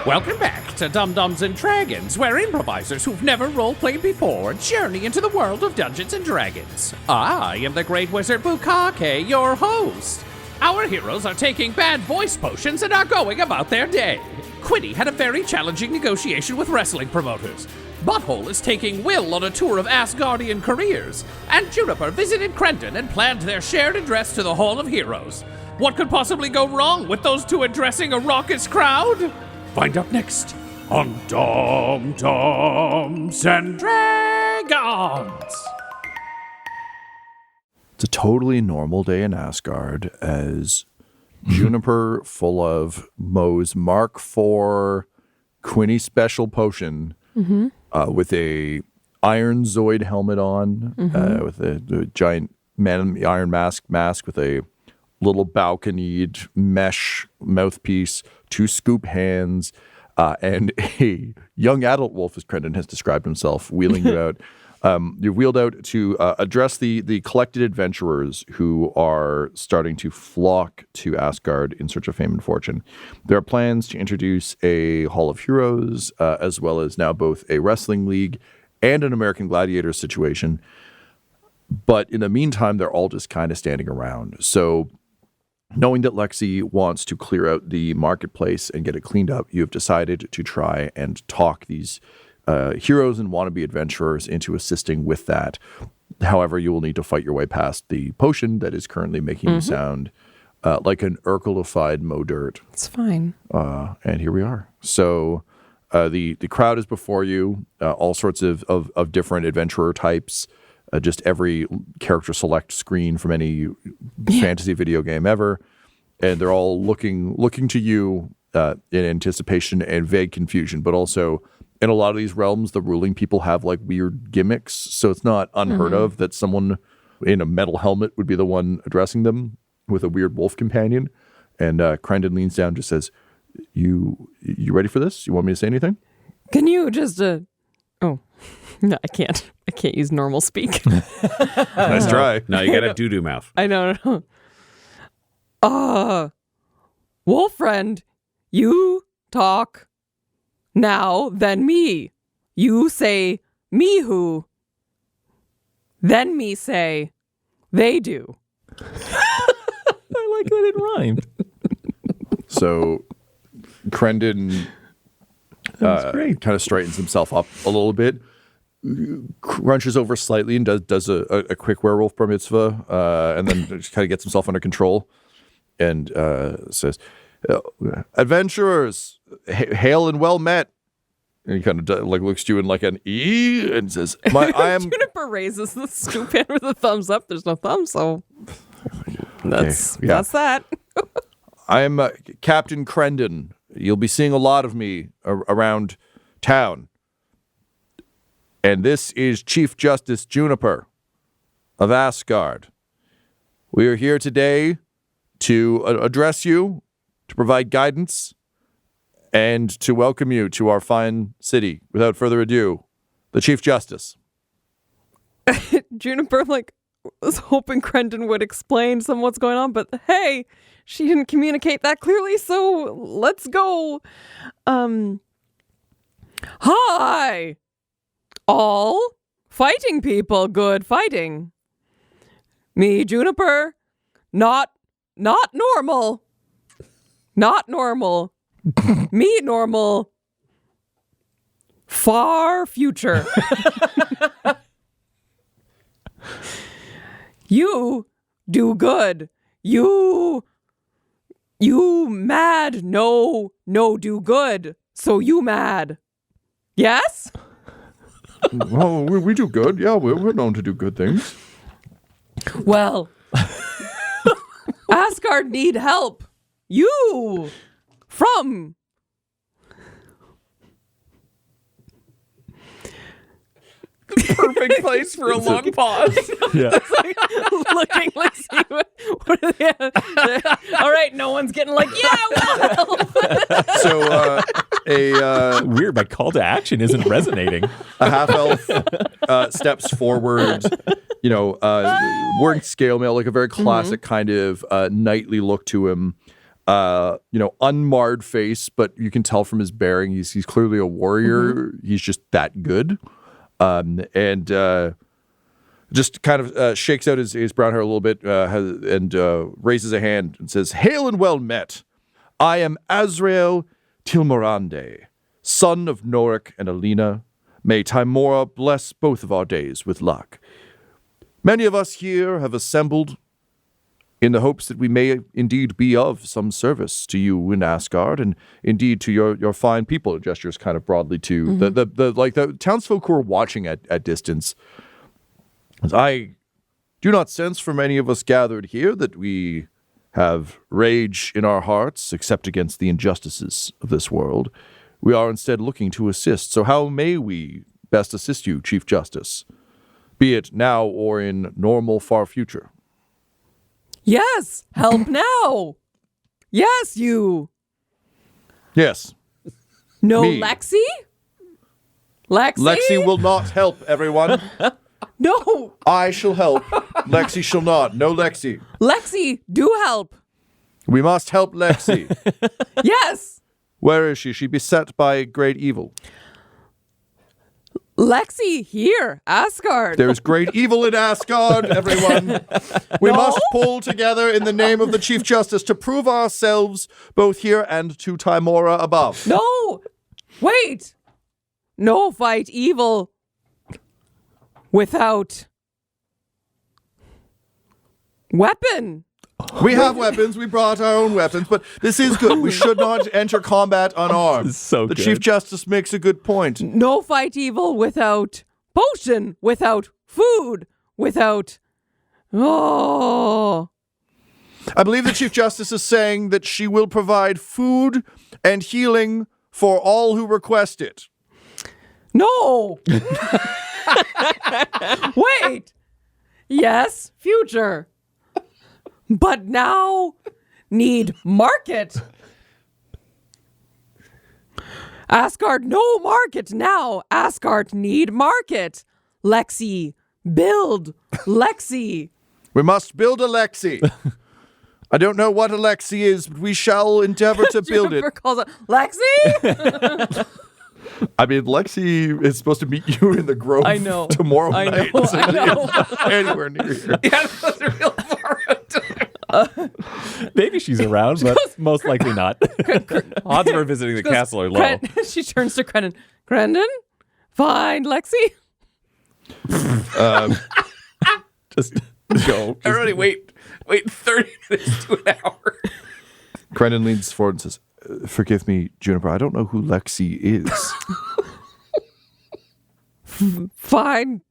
Welcome back to Dum-Dums and Dragons, where improvisers who've never role-played before journey into the world of Dungeons and Dragons. I am the Great Wizard Bukake, your host. Our heroes are taking bad voice potions and are going about their day. Quinny had a very challenging negotiation with wrestling promoters. Butthole is taking Will on a tour of Assguardian careers. And Juniper visited Krendan and planned their shared address to the Hall of Heroes. What could possibly go wrong with those two addressing a raucous crowd? Find out next on Dum-Dums and Dragons. It's a totally normal day in Asgard as Juniper, full of Moe's Mark IV Quinny special potion, with a Iron Zoid helmet on, with a giant man in the iron mask with a little balconied mesh mouthpiece, 2 scoop hands, and a young adult wolf, as Krendan has described himself, wheeling you out. You're wheeled out to address the collected adventurers who are starting to flock to Asgard in search of fame and fortune. There are plans to introduce a Hall of Heroes, as well as now both a wrestling league and an American Gladiator situation. But in the meantime, they're all just kind of standing around. So knowing that Lexi wants to clear out the marketplace and get it cleaned up, you have decided to try and talk these heroes and wannabe adventurers into assisting with that. However, you will need to fight your way past the potion that is currently making you sound like an Urkelified Mo Dirt. It's fine. And here we are. So the crowd is before you, all sorts of different adventurer types, just every character select screen from any fantasy video game ever. And they're all looking to you in anticipation and vague confusion, but also in a lot of these realms, the ruling people have like weird gimmicks. So it's not unheard of that someone in a metal helmet would be the one addressing them with a weird wolf companion. And Krendan leans down and just says, you ready for this? You want me to say anything? Can you just, oh, no, I can't use normal speak. Nice try. No, you gotta doo-doo mouth. I know. Wolf friend, you talk now, then me. You say, me who. Then me say, they do. I like that it rhymed. So Krendan kind of straightens himself up a little bit, crunches over slightly and does a quick werewolf bar mitzvah, and then just kind of gets himself under control and says, adventurers, hail and well met. And he kind of looks at you in like an E and says, I am... Juniper raises the scoop hand with a thumbs up. There's no thumb, so that's that. I am Captain Krendan. You'll be seeing a lot of me around town. And this is Chief Justice Juniper of Asgard. We are here today to address you, to provide guidance, and to welcome you to our fine city. Without further ado, the Chief Justice. Juniper, was hoping Krendan would explain some what's going on, but hey, she didn't communicate that clearly, so let's go. Hi! All fighting people, good fighting. Me, Juniper, not normal. Not normal. Me, normal. Far future. You do good. You mad. No do good. So you mad. Yes? Well, we do good. Yeah, we're known to do good things. Well, Asgard need help. You from Perfect place for a long pause. Yeah. looking like, see what are they? All right, no one's getting like, yeah, well. So Weird, my call to action isn't resonating. a half elf steps forward, wearing scale mail, like a very classic kind of knightly look to him. unmarred face, but you can tell from his bearing he's clearly a warrior. He's just that good. And just kind of shakes out his brown hair a little bit and raises a hand and says, "Hail and well met. I am Azrael Tilmorande, son of Norik and Alina. May Timora bless both of our days with luck. Many of us here have assembled in the hopes that we may indeed be of some service to you in Asgard, and indeed to your fine people." It gestures kind of broadly to the townsfolk who are watching at distance. As I do not sense from any of us gathered here that we have rage in our hearts except against the injustices of this world. We are instead looking to assist. So how may we best assist you, Chief Justice? Be it now or in normal far future. Yes, help now. Yes, you. Yes. No, Me. Lexi? Lexi will not help, everyone. No. I shall help. Lexi shall not. No Lexi. Lexi, do help. We must help Lexi. Yes. Where is she? She beset by great evil. Lexi, here, Asgard. There's great evil in Asgard, everyone. We must pull together in the name of the Chief Justice to prove ourselves both here and to Timora above. No. Wait. No fight evil without weapon. We have weapons. We brought our own weapons, but this is good. We should not enter combat unarmed. So the good. Chief Justice makes a good point. No fight evil without potion, without food, without... Oh. I believe the Chief Justice is saying that she will provide food and healing for all who request it. No. Wait. Yes, future. But now need market. Asgard, no market now. Asgard need market. Lexi, build. Lexi. We must build a Lexi. I don't know what a Lexi is, but we shall endeavor to build it. Juniper calls it Lexi. I mean, Lexi is supposed to meet you in the Grove I know. tomorrow I night. know, So I know. it's not anywhere near here. Yeah, those are real far. Maybe she's around, but most likely not. Odds of her visiting the castle are low. She turns to Krendan. Krendan, find Lexi. Just go. Everybody, wait 30 minutes to an hour. Krendan leans forward and says, "Forgive me, Juniper, I don't know who Lexi is." Find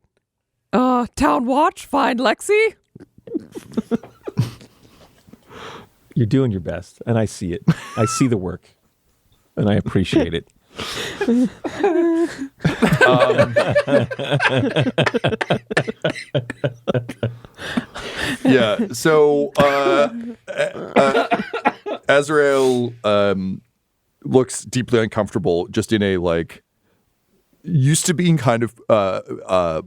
town watch, find Lexi. You're doing your best, and I see it. I see the work, and I appreciate it. Yeah, so Azrael looks deeply uncomfortable, just in a, like, used to being kind of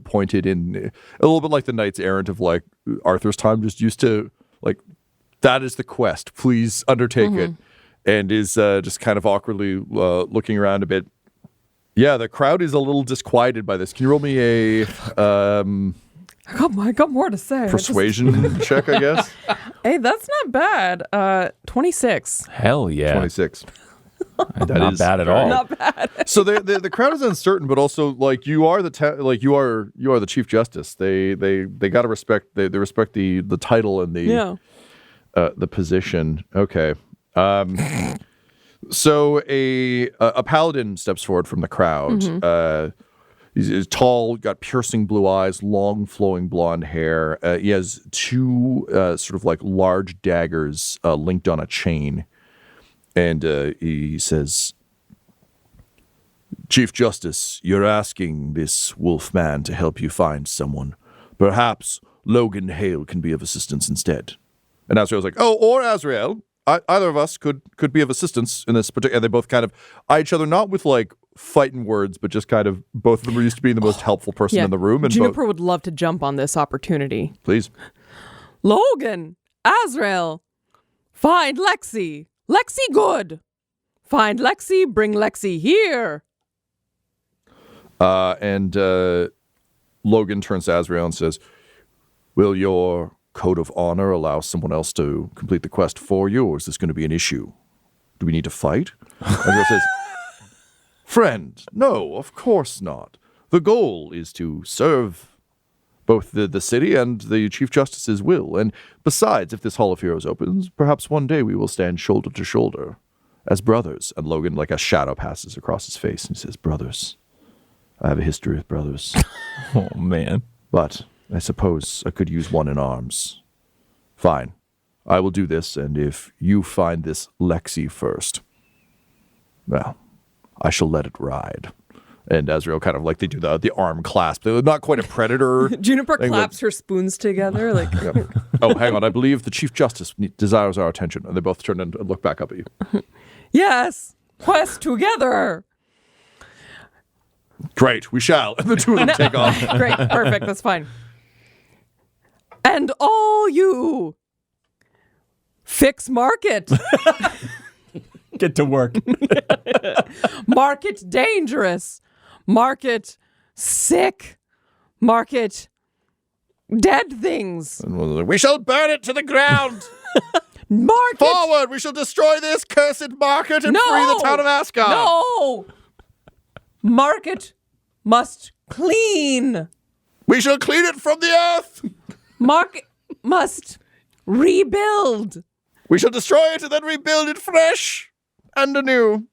pointed in a little bit like the knights errant of, like, Arthur's time, just used to, like, that is the quest, please undertake it, and is just kind of awkwardly looking around a bit. Yeah, the crowd is a little disquieted by this. Can you roll me a I got more to say. persuasion check, I guess? Hey, that's not bad. 26. Hell yeah. 26. Not bad at all. Not bad. So the crowd is uncertain, but also, like, you are you are the Chief Justice. They got to respect they respect the title and the position. Okay. So a paladin steps forward from the crowd. He's tall, got piercing blue eyes, long flowing blonde hair. He has two sort of like large daggers linked on a chain. And he says, "Chief Justice, you're asking this wolf man to help you find someone. Perhaps Logan Hale can be of assistance instead." And Azrael's like, "Oh, or Azrael. Either of us could be of assistance in this particular." And they both kind of eye each other, not with, like, fighting words, but just kind of, both of them are used to being the most helpful person in the room. And Juniper would love to jump on this opportunity. please. Logan, Azrael, find Lexi. Lexi good. Find Lexi, bring Lexi here. And Logan turns to Azrael and says, will your code of honor allow someone else to complete the quest for you, or is this going to be an issue? Do we need to fight? Azrael says, friend, no, of course not. The goal is to serve both the city and the Chief Justice's will. And besides, if this Hall of Heroes opens, perhaps one day we will stand shoulder to shoulder as brothers. And Logan, like a shadow, passes across his face and he says, brothers. I have a history with brothers. Oh, man. But I suppose I could use one in arms. Fine. I will do this, and if you find this Lexi first, well, I shall let it ride. And Azrael kind of like they do the arm clasp. They're not quite a predator. Juniper claps her spoons together. Like, Oh, hang on. I believe the Chief Justice desires our attention. And they both turn and look back up at you. yes, quest together. Great, we shall. And the two of them take off. Great, perfect, that's fine. And all you fix market. Get to work. Market dangerous. Market sick. Market dead things. We shall burn it to the ground. Market. Forward, we shall destroy this cursed market and free the town of Asgard. No. Market must clean. We shall clean it from the earth. Market must rebuild. We shall destroy it and then rebuild it fresh and anew.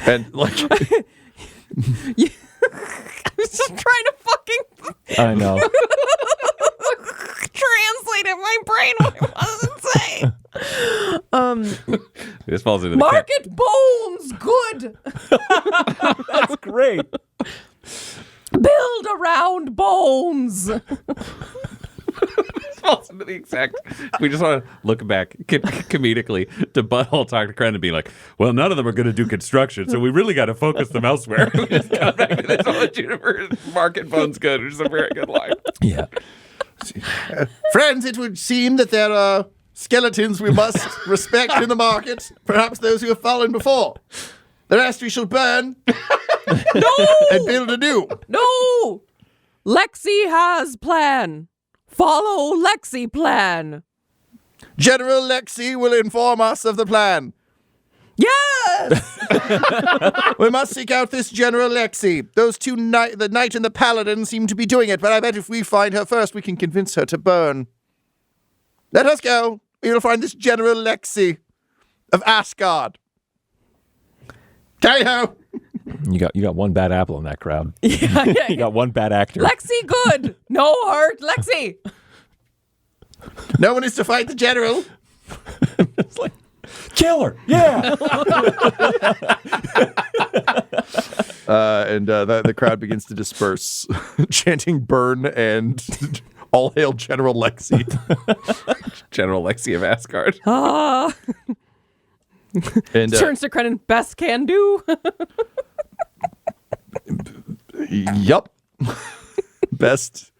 And like I'm just trying to fucking I know. translate in my brain what it was to say. This falls into the Market bones good. That's great. Build around bones. falls into the exact. We just want to look back comedically to Butthole talk to Krendan and be like, well, none of them are going to do construction, so we really got to focus them elsewhere. We just come back to this whole Juniper market bones good, which is a very good line. Yeah. friends, it would seem that there are skeletons we must respect in the market, perhaps those who have fallen before. The rest we shall burn. No! And build anew. No! Lexi has plan. Follow Lexi plan. General Lexi will inform us of the plan. Yes! We must seek out this General Lexi. Those two, the Knight and the Paladin, seem to be doing it, but I bet if we find her first, we can convince her to burn. Let us go. We will find this General Lexi of Asgard. Tally-ho! You got one bad apple in that crowd. Yeah. You got one bad actor. Lexi good. No hurt. Lexi. No one is to fight the General. It's like, kill her. Yeah. And the crowd begins to disperse, chanting burn and all hail General Lexi. General Lexi of Asgard. And Turns to Krendan. Best can do. Yup. Best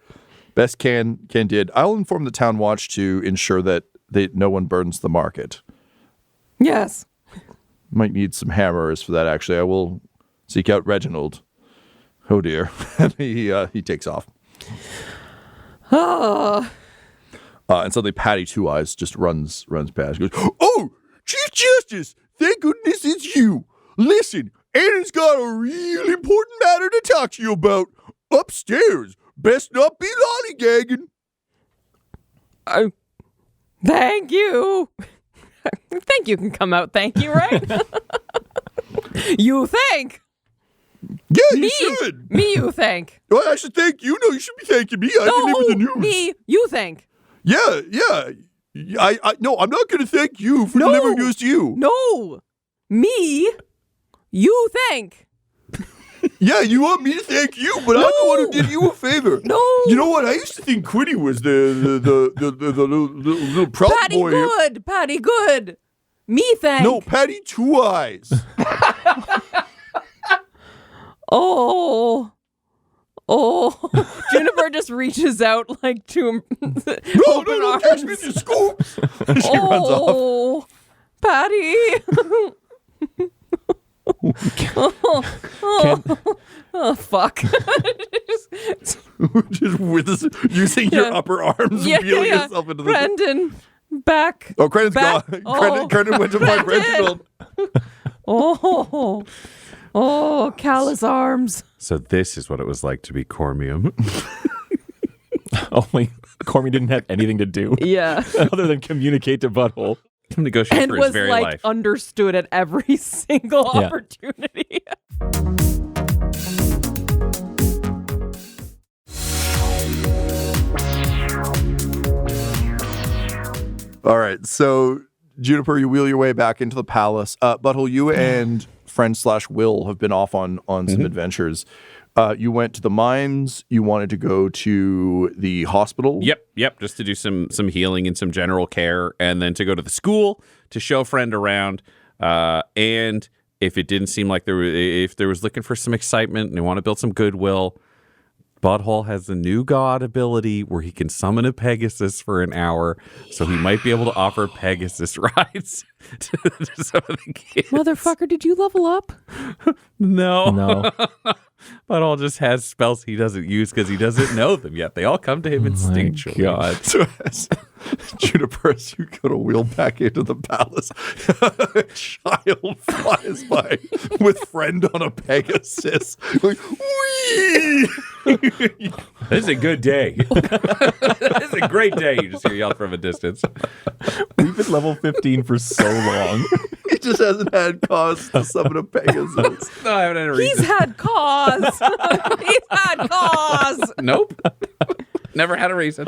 can did. I'll inform the town watch to ensure that no one burns the market. Yes. Might need some hammers for that, actually. I will seek out Reginald. Oh, dear. And he takes off. And suddenly Patty Two Eyes just runs past. He goes, oh, Chief Justice, thank goodness it's you. Listen, Annan's got a real important matter to talk to you about. Upstairs. Best not be lollygagging. Thank you. Thank you can come out. Thank you, right? You thank. Yeah, Me. you should. Me, you thank. Well, I should thank you. No, you should be thanking me. I deliver the news. Me, you thank. Yeah. No, I'm not going to thank you for delivering news to you. No. Me, you thank. Yeah, you want me to thank you, but I'm the one who did you a favor. No. You know what? I used to think Quinny was the little problem Patty boy. good. Patty good. Me thank. No, Patty Two Eyes. Oh. Oh, Juniper just reaches out like to him. No, catch me if you scoop. She runs off. Oh, Patty. Oh, fuck. Just with this, using your upper arms and wheeling yourself into the... Krendan, back. Oh, Krendan's back. gone. Oh. Krendan went to find Krendan. Reginald. Oh, callous arms. So this is what it was like to be Cormium. Only Cormy didn't have anything to do Yeah. other than communicate to Butthole. Negotiate And for his was very like life. understood at every single Yeah. opportunity. All right, so Juniper, you wheel your way back into the palace. Butthole, you and friend/Will have been off on some adventures. You went to the mines. You wanted to go to the hospital. Yep. Just to do some healing and some general care, and then to go to the school to show friend around. And if it didn't seem like if there was looking for some excitement and they want to build some goodwill, Butthole has a new god ability where he can summon a Pegasus for an hour, so he might be able to offer Pegasus rides to some of the kids. Motherfucker, did you level up? No. Butthole just has spells he doesn't use because he doesn't know them yet. They all come to him instinctually. God. So as Juniper, as you go to wheel back into the palace, a child flies by with friend on a Pegasus. Like, whee! This is a good day. This is a great day. You just hear yelled from a distance. We've been level 15 for so long. He just hasn't had cause to summon a Pegasus. No, I haven't had a He's reason. had cause. He's had cause. Nope. Never had a reason.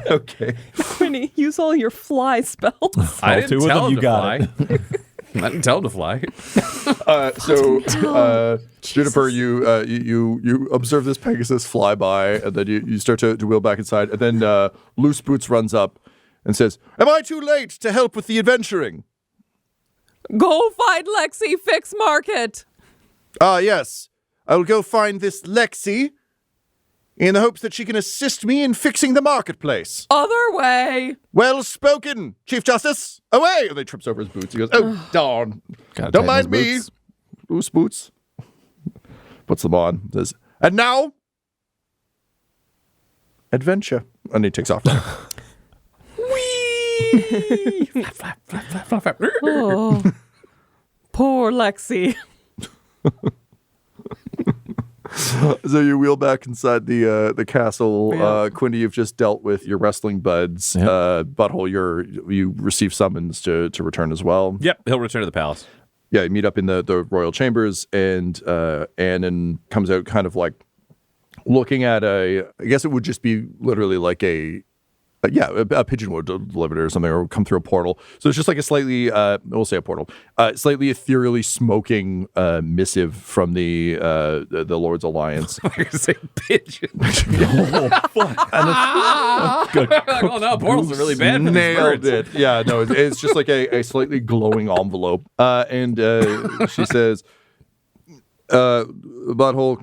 Okay. Quinny, use all your fly spells. I All didn't two of tell them, him you to got fly. I didn't tell him to fly. Juniper, you observe this Pegasus fly by, and then you start to wheel back inside, and then Loose Boots runs up and says, "Am I too late to help with the adventuring?" Go find Lexi Fix Market. Ah, yes. I will go find this Lexi in the hopes that she can assist me in fixing the marketplace. Other way. Well spoken, Chief Justice. Away! And they trips over his boots. He goes, "Oh, darn. Gotta Don't tighten mind those me." boots. Loose Boots. Puts them on. Says, "And now, adventure." And he takes off. Oh, poor Lexi. So you wheel back inside the castle. Yeah. Quinny, you've just dealt with your wrestling buds. Yep. Butthole, you receive summons to return as well. Yep, he'll return to the palace. Yeah, you meet up in the royal chambers, and Annan comes out kind of like looking at I guess it would just be literally like a pigeon would deliver it or something, or come through a portal. So it's just like a slightly, we'll say a portal, slightly ethereally smoking missive from the Lord's Alliance. I was going to say pigeon. Oh, no, portals are really bad for these Nailed birds. it. Yeah, no, it's just like a slightly glowing envelope. And she says, Butthole,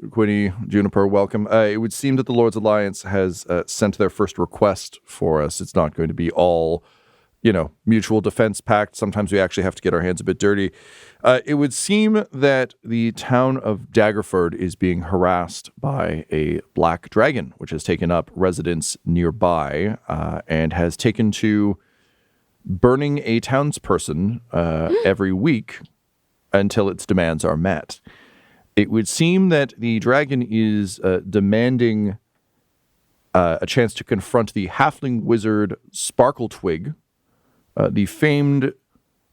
Quinny, Juniper, welcome. It would seem that the Lord's Alliance has sent their first request for us. It's not going to be all, mutual defense pact. Sometimes we actually have to get our hands a bit dirty. It would seem that the town of Daggerford is being harassed by a black dragon, which has taken up residence nearby and has taken to burning a townsperson every week until its demands are met. It would seem that the dragon is demanding a chance to confront the halfling wizard Sparkletwig, the famed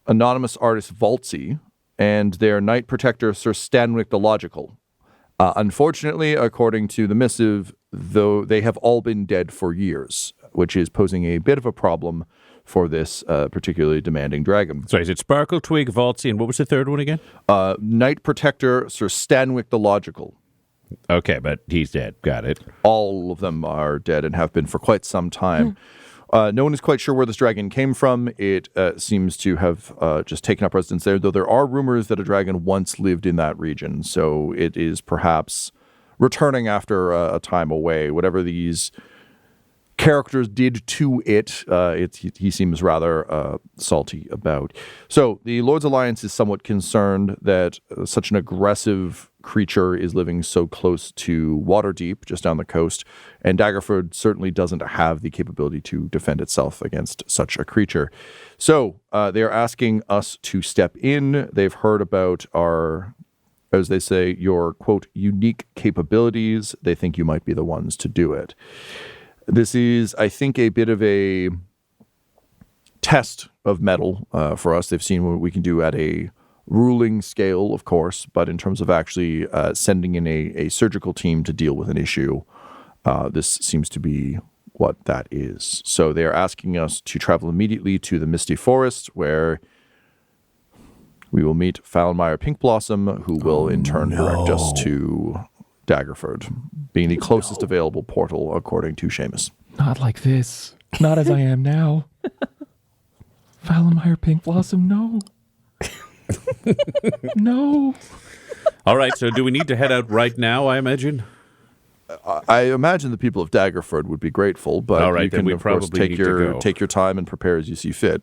anonymous artist Valtzy, and their knight protector Sir Stanwick the Logical. Unfortunately, according to the missive, though they have all been dead for years, which is posing a bit of a problem for this particularly demanding dragon. Sorry, is it Sparkle, Twig, Valtzy, and what was the third one again? Knight protector Sir Stanwick the Logical. Okay, but he's dead. Got it. All of them are dead and have been for quite some time. No one is quite sure where this dragon came from. It seems to have just taken up residence there, though there are rumors that a dragon once lived in that region. So it is perhaps returning after a time away. Whatever these characters did to it, he seems rather salty about. So the Lord's Alliance is somewhat concerned that such an aggressive creature is living so close to Waterdeep, just down the coast, and Daggerford certainly doesn't have the capability to defend itself against such a creature. So they are asking us to step in. They've heard about our, as they say, your, quote, unique capabilities. They think you might be the ones to do it. This is, I think, a bit of a test of metal for us. They've seen what we can do at a ruling scale, of course, but in terms of actually sending in a surgical team to deal with an issue, this seems to be what that is. So they are asking us to travel immediately to the Misty Forest, where we will meet Fallenmeyer Pinkblossom, who will in turn direct us to Daggerford, being the closest available portal, according to Seamus. Not like this. Not as I am now. Fallenmeyer Pinkblossom, no. No. All right, so do we need to head out right now, I imagine? I imagine the people of Daggerford would be grateful, but All right, you then can, we of course, probably need to go. take your time and prepare as you see fit.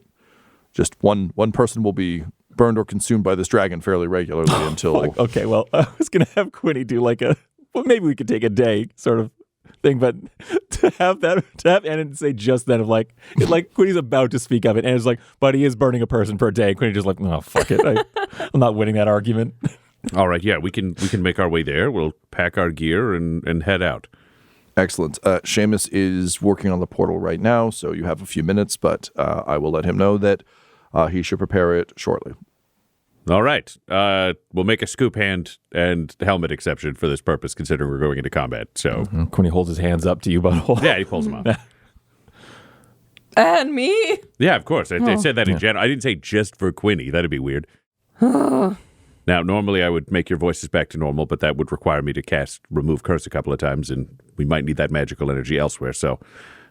Just one person will be burned or consumed by this dragon fairly regularly until... Okay, well, I was going to have Quinny do like well, maybe we could take a day sort of thing, but to have Annan say just then of like Quinny's about to speak of it, and it's like, but he is burning a person per day. Quinny just like, no, fuck it. I'm not winning that argument. All right, yeah, we can make our way there. We'll pack our gear and head out. Excellent. Seamus is working on the portal right now, so you have a few minutes, but I will let him know that he should prepare it shortly. All right. We'll make a scoop hand and helmet exception for this purpose, considering we're going into combat. So Quinny holds his hands up to you, Butthole. yeah, he pulls them up. And me? Yeah, of course. I said that in general. I didn't say just for Quinny. That'd be weird. Now, normally I would make your voices back to normal, but that would require me to cast Remove Curse a couple of times, and we might need that magical energy elsewhere. So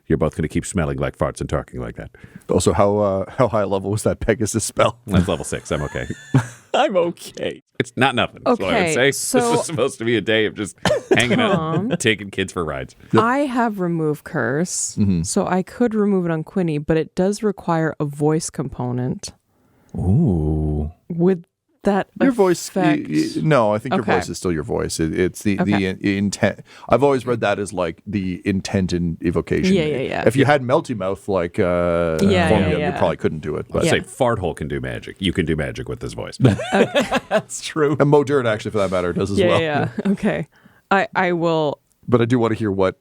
you're both going to keep smelling like farts and talking like that. Also, how high level was that Pegasus spell? That's level 6. I'm okay. I'm okay. It's not nothing. That's what I would say. So- this was supposed to be a day of just hanging out, taking kids for rides. I have Remove Curse, so I could remove it on Quinny, but it does require a voice component. Ooh. Would that Your voice, affect... no, I think your Okay. voice is still your voice. It's the intent. I've always read that as like the intent in evocation. Yeah. If you had Melty Mouth like Formium, you probably couldn't do it. But Let's say Farthole can do magic. You can do magic with this voice. That's true. and Modern, actually, for that matter, does as well. Yeah. Okay. I will... But I do want to hear what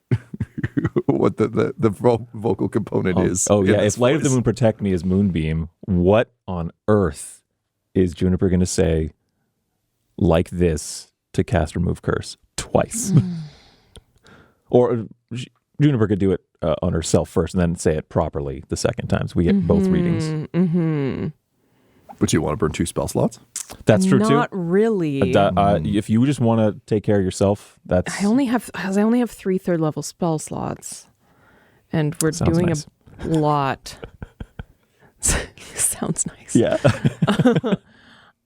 what the vocal component is. Oh, in yeah. this If Light of the voice. Moon Protect Me is Moonbeam, what on earth is Juniper going to say like this to cast Remove Curse twice? Or Juniper could do it on herself first and then say it properly the second time. So we get both readings. But you want to burn 2 spell slots? That's true too. Not really. If you just want to take care of yourself, that's I only have 3 third level spell slots, and we're Sounds doing nice. a lot. Sounds nice. yeah.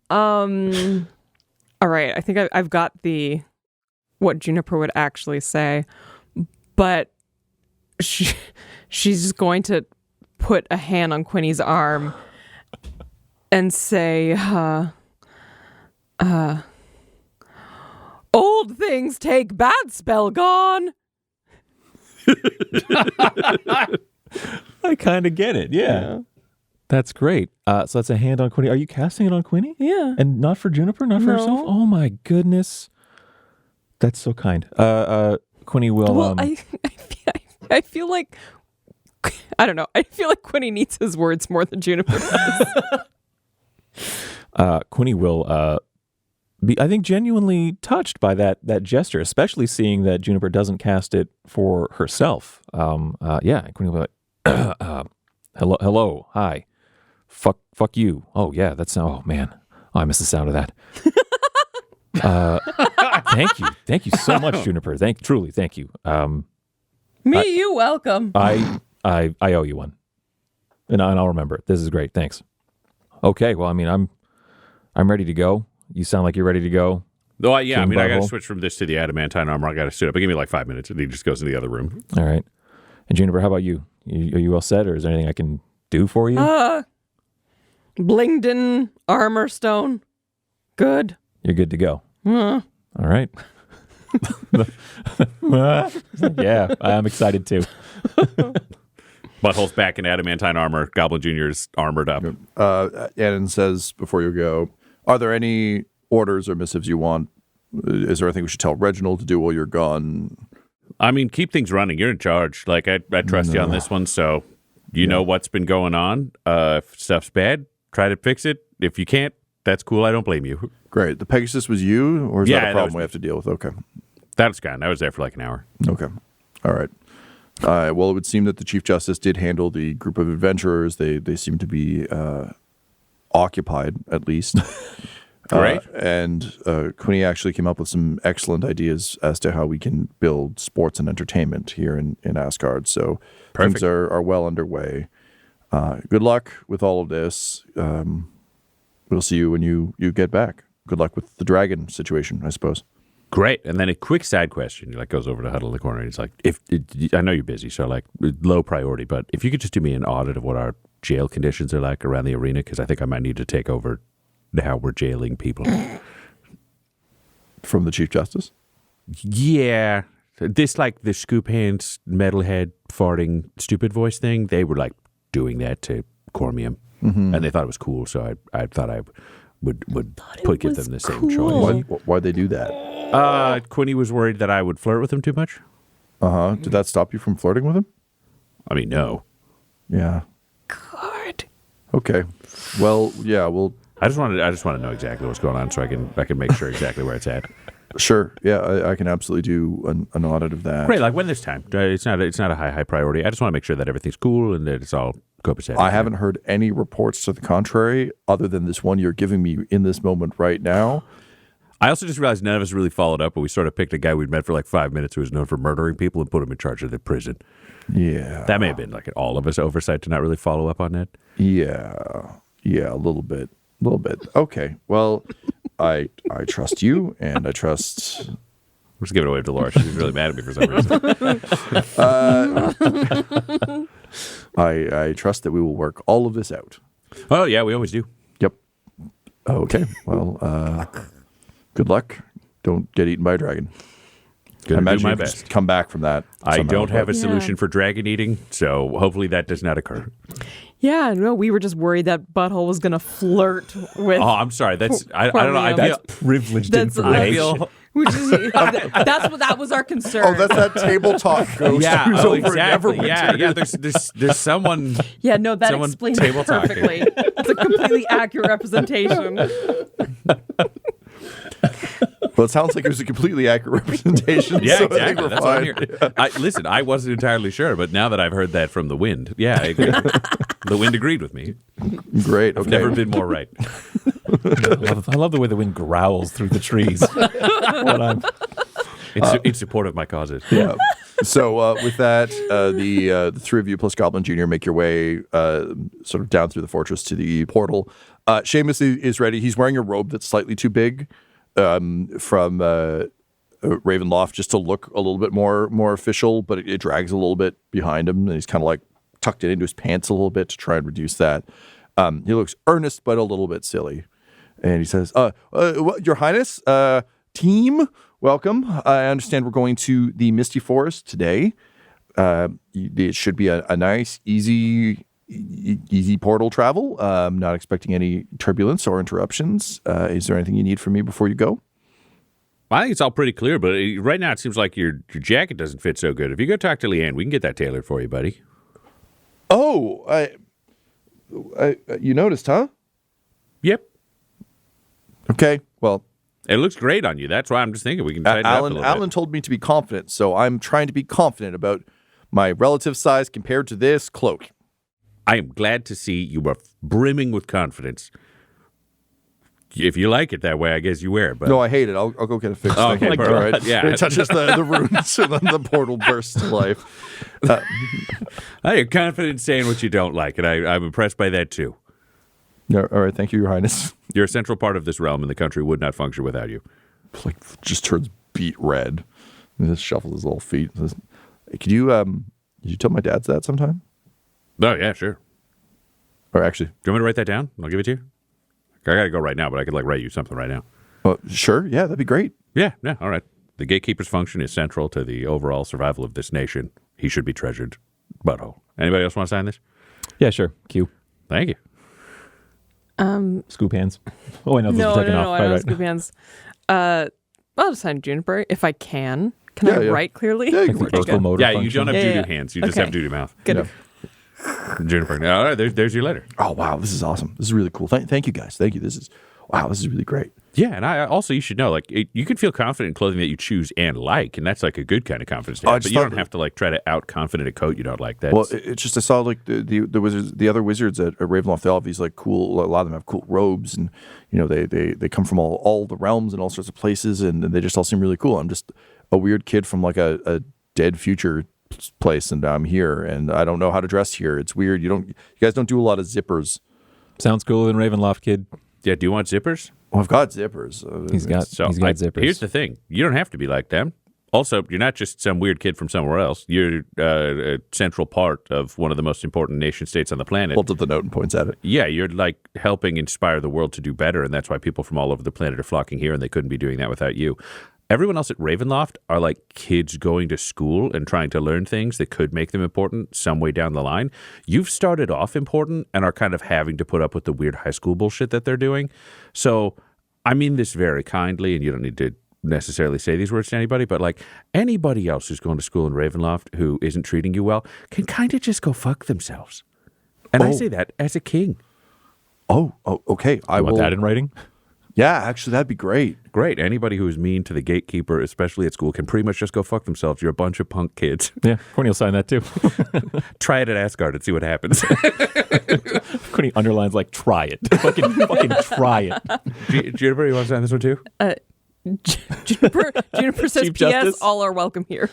All right. I think I've got what Juniper would actually say, but she's just going to put a hand on Quinny's arm and say, old things take bad spell gone. I kind of get it. Yeah. That's great. So that's a hand on Quinny. Are you casting it on Quinny? Yeah. And not for Juniper? Not for No. herself? Oh my goodness. That's so kind. Quinny will... Well, I feel like, I don't know. I feel like Quinny needs his words more than Juniper does. Quinny will be, I think, genuinely touched by that gesture, especially seeing that Juniper doesn't cast it for herself. Yeah, Quinny will be like, hello, hi, fuck you. Oh yeah, oh man, I miss the sound of that. Thank you so much, Juniper. Truly, thank you. You welcome. I owe you one, and I'll remember it. This is great. Thanks. Okay, well, I mean, I'm ready to go. You sound like you're ready to go. Though, yeah, I mean, I got to Butthole. switch from this to the adamantine armor. I got to suit up. Give me like 5 minutes, and he just goes in the other room. All right. And Juniper, how about you? Are you all set, or is there anything I can do for you? Blingden armor stone. Good. You're good to go. All right. Yeah, I'm excited too. Butthole's back in adamantine armor. Goblin Jr.'s armored up. Annan says before you go, are there any orders or missives you want? Is there anything we should tell Reginald to do while you're gone? I mean, keep things running. You're in charge. Like, I trust you on this one, so you know what's been going on. If stuff's bad, try to fix it. If you can't, that's cool. I don't blame you. Great. The Pegasus was you, or is Yeah, that a that problem was we have to deal with? Okay. That was gone. I was there for like an hour. Okay. All right. Well, it would seem that the Chief Justice did handle the group of adventurers. They seem to be occupied, at least. Great. And Quinny actually came up with some excellent ideas as to how we can build sports and entertainment here in Asgard. So Perfect. things are well underway. Good luck with all of this. We'll see you when you get back. Good luck with the dragon situation, I suppose. Great. And then a quick side question. He like goes over to Huddle in the corner. And he's like, I know you're busy, so like low priority, but if you could just do me an audit of what our jail conditions are like around the arena, because I think I might need to take over how we're jailing people. From the Chief Justice? Yeah. This like the scoop hands, metalhead, farting, stupid voice thing, they were like doing that to Cormium. And they thought it was cool, so I thought I would give them the same choice. Why'd they do that? Quinny was worried that I would flirt with him too much. Uh-huh. Did that stop you from flirting with him? I mean, no. Yeah. God. Okay. Well, yeah, well, I just want to know exactly what's going on so I can make sure exactly where it's at. sure. Yeah, I can absolutely do an audit of that. Great, like when there's time. It's not a high priority. I just want to make sure that everything's cool and that it's all copacetic. I haven't heard any reports to the contrary other than this one you're giving me in this moment right now. I also just realized none of us really followed up, but we sort of picked a guy we'd met for like 5 minutes who was known for murdering people and put him in charge of the prison. Yeah. That may have been like all of us oversight to not really follow up on that. Yeah. Yeah, a little bit. Okay. Well, I trust you, and I trust... I'm just giving it away to Laura. She's really mad at me for some reason. I trust that we will work all of this out. Oh, yeah, we always do. Yep. Okay. Well, good luck. Don't get eaten by a dragon. I Gonna do imagine my you can best. just come back from that. I somehow, don't have a but- solution for dragon eating, so hopefully that does not occur. Yeah, no, we were just worried that Butthole was gonna flirt with. Oh, I'm sorry. I don't know. I Cormium. feel Privileged That's- I information. Which is that was our concern. Oh, that's that table talk ghost yeah, who's oh, over in exactly. Neverwinter. Yeah. There's someone. Yeah, no, that Someone explains it table talking. perfectly. That's a completely accurate representation. Well, it sounds like it was a completely accurate representation. Yeah, so I think exactly. we're That's what I'm fine. hearing. Listen, I wasn't entirely sure, but now that I've heard that from the wind, yeah, I agree. The wind agreed with me. Great. Okay. Never been more right. I love the way the wind growls through the trees. When I'm- In support of my causes. Yeah. So with that, the three of you plus Goblin Jr. make your way sort of down through the fortress to the portal. Seamus is ready. He's wearing a robe that's slightly too big from Ravenloft, just to look a little bit more official, but it drags a little bit behind him, and he's kind of like tucked it into his pants a little bit to try and reduce that. He looks earnest, but a little bit silly. And he says, Your Highness, team, welcome. I understand we're going to the Misty Forest today. It should be a nice, easy portal travel. I'm not expecting any turbulence or interruptions. Is there anything you need from me before you go? I think it's all pretty clear, but right now it seems like your jacket doesn't fit so good. If you go talk to Leanne, we can get that tailored for you, buddy. Oh, you noticed, huh? Yep. Okay, well, It looks great on you. That's why I'm just thinking we can tighten it up a little Alan bit. told me to be confident, so I'm trying to be confident about my relative size compared to this cloak. I am glad to see you are brimming with confidence. If you like it that way, I guess you wear it. But No, I hate it. I'll go get it fixed. Oh, Thank okay, you. perfect. All right. Yeah. It touches the runes, and then the portal bursts to life. you're confident in saying what you don't like, and I'm impressed by that too. No, all right. Thank you, Your Highness. You're a central part of this realm, and the country would not function without you. like just turns beet red. And just shuffles his little feet. And says, hey, could you tell my dad's that sometime? Oh, yeah, sure. Or actually, Do you want me to write that down? I'll give it to you. I got to go right now, but I could write you something right now. sure, yeah, that'd be great. Yeah, all right. The gatekeeper's function is central to the overall survival of this nation. He should be treasured. Butthole. Anybody else want to sign this? Yeah, sure. Q. Thank you. Scoop hands. Oh, wait, no, those are taken off. I don't scoop hands. I'll just sign Juniper if I can. Can I write clearly? Yeah, you Like can the write. vocal motor Yeah, you function. don't have Yeah, doo-doo hands. You just Okay. have doo-doo mouth. Good. Yeah. Juniper. All right, there's your letter. Oh wow, this is awesome. This is really cool. Thank you guys. Thank you. This is really great. Yeah, and I also, you should know, like, you can feel confident in clothing that you choose and like, and that's like a good kind of confidence to I have. just But you thought- don't have to like try to out confident a coat you don't like. That's, Well, it's just I saw like the wizards, the other wizards at Ravenloft. They all have these like cool. A lot of them have cool robes, and they come from all the realms and all sorts of places, and they just all seem really cool. I'm just a weird kid from like a dead future place, and I'm here, and I don't know how to dress here. It's weird. You guys don't do a lot of zippers. Sounds cooler than Ravenloft, kid. yeah, do you want zippers? Well, I've got zippers. He's got zippers. Here's the thing. You don't have to be like them. Also, you're not just some weird kid from somewhere else. You're a central part of one of the most important nation states on the planet. Holds up the note and points at it. Yeah, you're like helping inspire the world to do better, and that's why people from all over the planet are flocking here, and they couldn't be doing that without you. Everyone else at Ravenloft are like kids going to school and trying to learn things that could make them important some way down the line. You've started off important and are kind of having to put up with the weird high school bullshit that they're doing. So I mean this very kindly, and you don't need to necessarily say these words to anybody, but like anybody else who's going to school in Ravenloft who isn't treating you well can kind of just go fuck themselves. And I say that as a king. Oh, okay. I You want will. that in writing? Yeah, actually, that'd be great. Great. Anybody who is mean to the gatekeeper, especially at school, can pretty much just go fuck themselves. You're a bunch of punk kids. Yeah, Quinny will sign that too. Try it at Asgard and see what happens. Quinny underlines like, try it. fucking try it. Juniper, you want to sign this one too? Juniper says, Chief P.S. Justice? All are welcome here.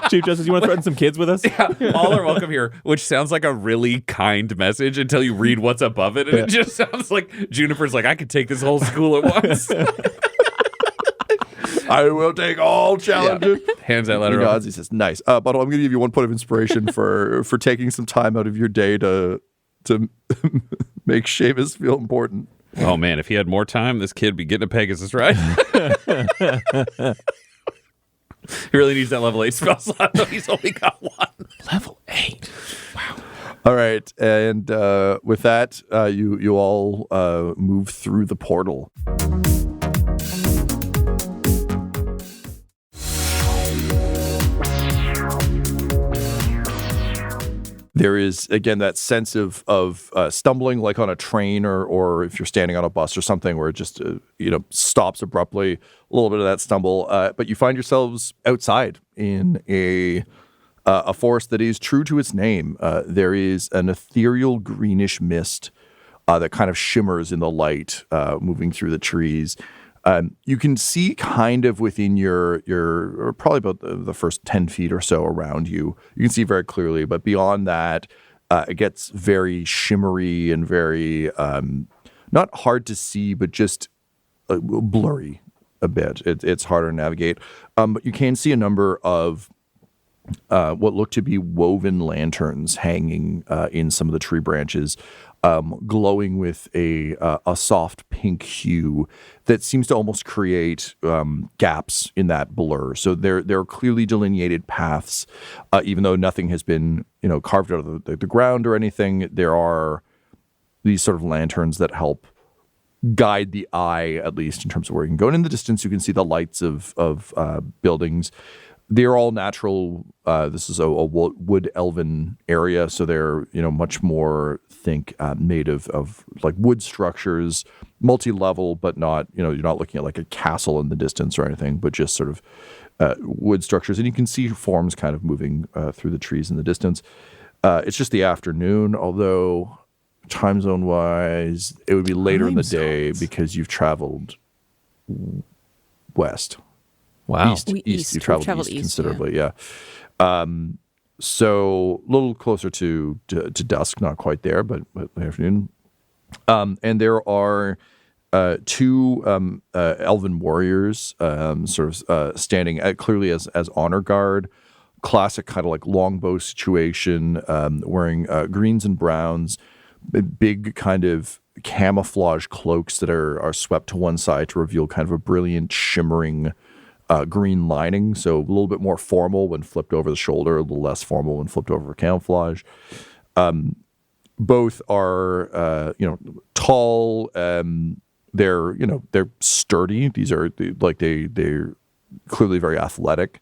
Chief Justice, you want to threaten some kids with us? All are welcome here, which sounds like a really kind message until you read what's above it, and it just sounds like Juniper's like, I could take this whole school at once. I will take all challenges. Hands that letter He over. nods. He says, "Nice." But I'm going to give you one point of inspiration for taking some time out of your day to make Seamus feel important. Oh man, if he had more time, this kid would be getting a Pegasus, right? He really needs that level 8 spell slot, though he's only got one. Level 8. All right, and with that, you all move through the portal. There is, again, that sense of stumbling like on a train or if you're standing on a bus or something where it just, stops abruptly, a little bit of that stumble. But you find yourselves outside in a forest that is true to its name. There is an ethereal greenish mist that kind of shimmers in the light moving through the trees. You can see kind of within your probably about the first 10 feet or so around you. You can see very clearly, but beyond that, it gets very shimmery and very not hard to see, but just blurry a bit. It's harder to navigate. But you can see a number of what look to be woven lanterns hanging in some of the tree branches, glowing with a soft pink hue that seems to almost create gaps in that blur. So there are clearly delineated paths, even though nothing has been carved out of the ground or anything. There are these sort of lanterns that help guide the eye, at least in terms of where you can go. And in the distance, you can see the lights of buildings. They're all natural. This is a wood elven area, so they're much more made of like wood structures, multi-level, but not you're not looking at like a castle in the distance or anything, but just sort of wood structures, and you can see forms kind of moving through the trees in the distance. It's just the afternoon, although time zone wise, it would be later in the day because you've traveled west. Wow. East. East. You traveled traveled east east, considerably, yeah. So a little closer to dusk, not quite there, but late afternoon. And there are two elven warriors standing clearly as honor guard. Classic kind of like longbow situation, wearing greens and browns, big kind of camouflage cloaks that are swept to one side to reveal kind of a brilliant shimmering green lining. So a little bit more formal when flipped over the shoulder, a little less formal when flipped over camouflage. Both are tall. They're sturdy. These are they're clearly very athletic.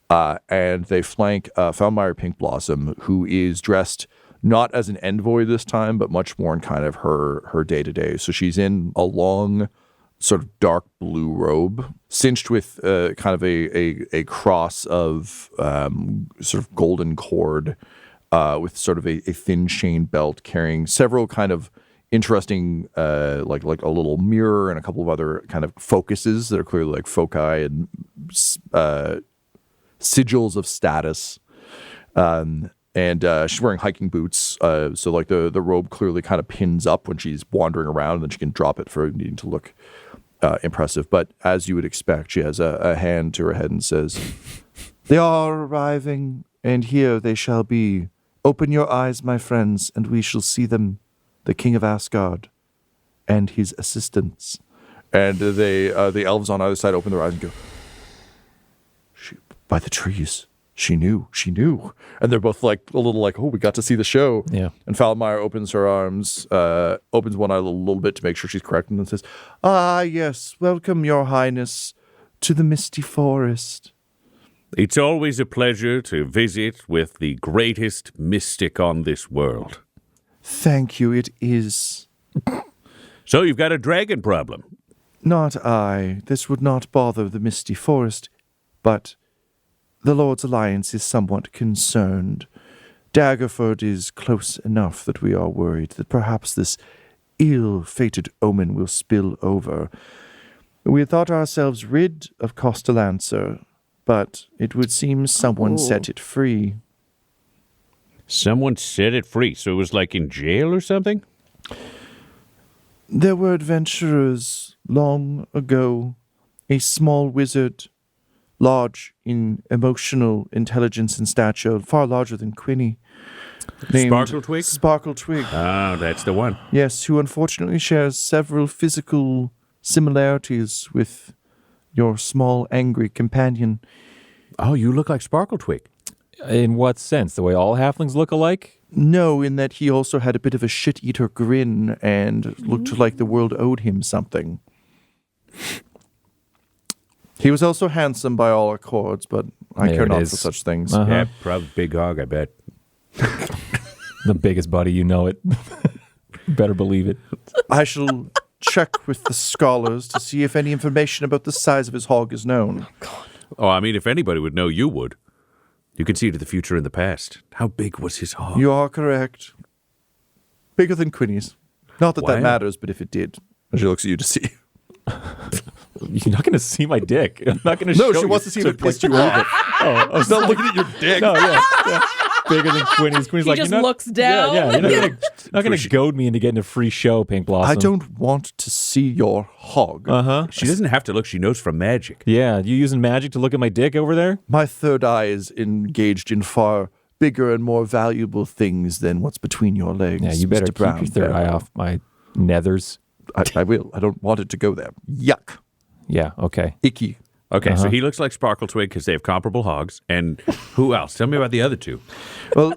And they flank Foundmire Pink Blossom, who is dressed not as an envoy this time, but much more in kind of her day-to-day. So she's in a long, sort of dark blue robe, cinched with kind of a cross of sort of golden cord, with sort of a thin chain belt, carrying several kind of interesting, like a little mirror and a couple of other kind of focuses that are clearly like foci and sigils of status. And she's wearing hiking boots. So like the robe clearly kind of pins up when she's wandering around, and then she can drop it for needing to look impressive. But as you would expect, she has a hand to her head and says, "They are arriving, and here they shall be. Open your eyes, my friends, and we shall see them, the King of Asgard and his assistants." And the elves on either side open their eyes and go, "By the trees, she knew. And they're both like a little like, "Oh, we got to see the show." Yeah. And Falmire opens her arms, opens one eye a little bit to make sure she's correct, and then says, "Ah, yes, welcome, your highness, to the Misty Forest." It's always a pleasure to visit with the greatest mystic on this world. "Thank you, it is." So you've got a dragon problem? "Not I. This would not bother the Misty Forest, but the Lord's Alliance is somewhat concerned. Daggerford is close enough that we are worried that perhaps this ill-fated omen will spill over. We had thought ourselves rid of Costalancer, but it would seem someone set it free." Someone set it free, so it was like in jail or something? "There were adventurers long ago, a small wizard, large in emotional intelligence and stature, far larger than Quinny, named Sparkletwig? Sparkletwig. Oh, that's the one. Yes, who unfortunately shares several physical similarities with your small, angry companion." Oh, you look like Sparkletwig. In what sense? The way all halflings look alike? "No, in that he also had a bit of a shit-eater grin and looked like the world owed him something. He was also handsome by all accords, but I There care it not is. for such things." Uh-huh. Yeah, probably big hog, I bet. The biggest buddy, you know it. Better believe it. "I shall check with the scholars to see if any information about the size of his hog is known." Oh, I mean, if anybody would know, you would. You can see into the future and the past. How big was his hog? "You are correct. Bigger than Quinny's. Not that Wow. that matters, but if it did." And she looks at you to see. You're not going to see my dick. I'm not going to show No, she wants to see if it pissed you off. Oh, I was Not looking at your dick. No, yeah. Bigger than Quinny's. Quinny's He like, just you're not, looks down. Yeah, you're not going to goad me into getting a free show, Pink Blossom. I don't want to see your hog. Uh-huh. She doesn't have to look. She knows from magic. Yeah, you using magic to look at my dick over there? My third eye is engaged in far bigger and more valuable things than what's between your legs. Yeah, you better Mr. keep Brown. your third eye off my nethers. I will. I don't want it to go there. Yuck. Yeah, okay. Icky. Okay, so he looks like Sparkletwig because they have comparable hogs. And who else? Tell me about the other two. Well,